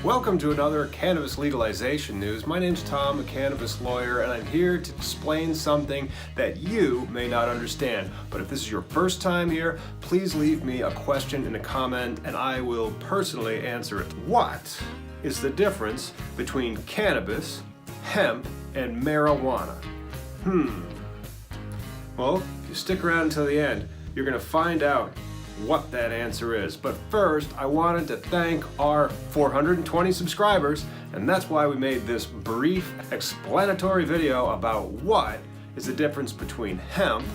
Welcome to another cannabis legalization news. My name's Tom, a cannabis lawyer, and I'm here to explain something that you may not understand. But if this is your first time here, please leave me a question in a comment and I will personally answer it. What is the difference between cannabis, hemp, and marijuana? Well, if you stick around until the end, you're going to find out what that answer is. But first, I wanted to thank our 420 subscribers, and that's why we made this brief explanatory video about what is the difference between hemp,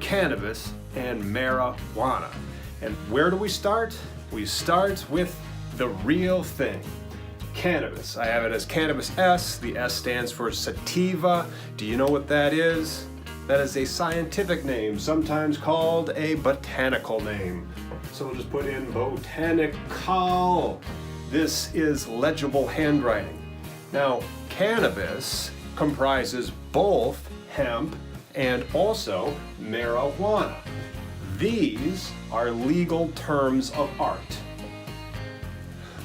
cannabis, and marijuana. And where do we start? We start with the real thing. Cannabis. I have it as Cannabis S. The S stands for sativa. Do you know what that is? That is a scientific name, sometimes called a botanical name. So we'll just put in botanical. This is legible handwriting. Now, cannabis comprises both hemp and also marijuana. These are legal terms of art.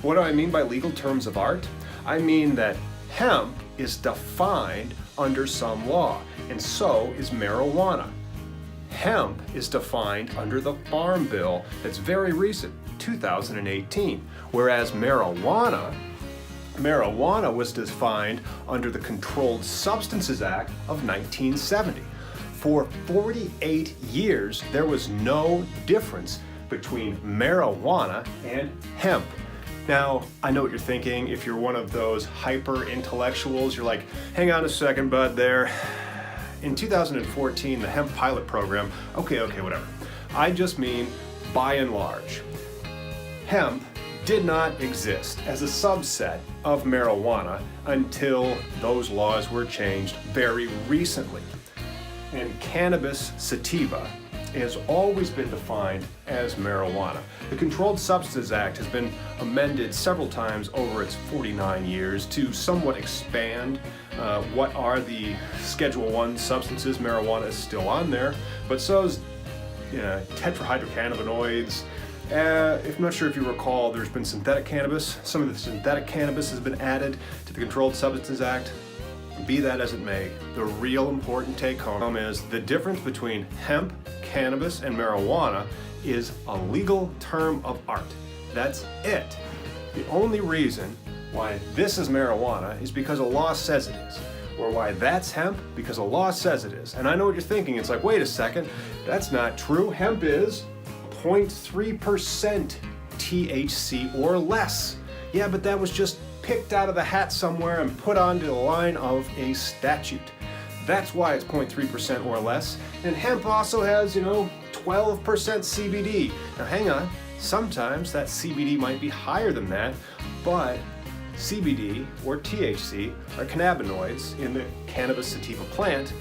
What do I mean by legal terms of art? I mean that hemp is defined under some law, and so is marijuana. Hemp is defined under the Farm Bill that's very recent, 2018, whereas marijuana was defined under the Controlled Substances Act of 1970. For 48 years, there was no difference between marijuana and hemp. Now, I know what you're thinking. If you're one of those hyper intellectuals, you're like, hang on a second, bud, there. In 2014, the hemp pilot program, okay, whatever. I just mean, by and large, hemp did not exist as a subset of marijuana until those laws were changed very recently. And cannabis sativa has always been defined as marijuana. The Controlled Substances Act has been amended several times over its 49 years to somewhat expand what are the Schedule I substances. Marijuana is still on there, but so is tetrahydrocannabinoids. I'm not sure if you recall, there's been synthetic cannabis. Some of the synthetic cannabis has been added to the Controlled Substances Act. Be that as it may, the real important take-home is the difference between hemp, cannabis, and marijuana is a legal term of art. That's it. The only reason why this is marijuana is because a law says it is, or why that's hemp because a law says it is. And I know what you're thinking. It's like, wait a second, that's not true. Hemp is 0.3% THC or less. Yeah, but that was just picked out of the hat somewhere and put onto the line of a statute. That's why it's 0.3% or less. And hemp also has, 12% CBD. Now hang on, sometimes that CBD might be higher than that, but CBD or THC are cannabinoids in the cannabis sativa plant.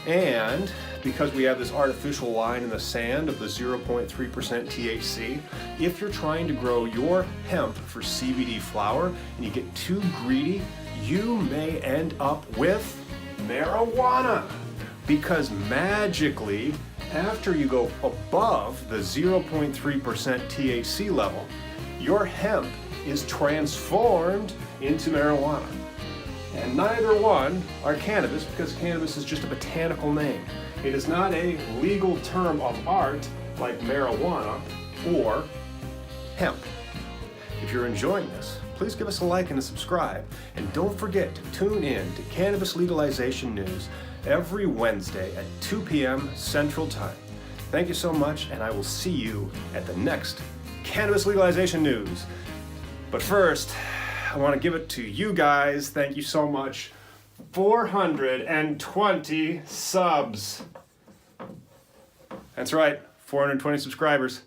And because we have this artificial line in the sand of the 0.3% THC, if you're trying to grow your hemp for CBD flower and you get too greedy, you may end up with marijuana. Because magically, after you go above the 0.3% THC level, your hemp is transformed into marijuana. And neither one are cannabis because cannabis is just a botanical name. It is not a legal term of art like marijuana or hemp. If you're enjoying this, please give us a like and a subscribe. And don't forget to tune in to Cannabis Legalization News every Wednesday at 2 p.m. Central Time. Thank you so much, and I will see you at the next Cannabis Legalization News. But first, I want to give it to you guys. Thank you so much. 420 subs. That's right, 420 subscribers.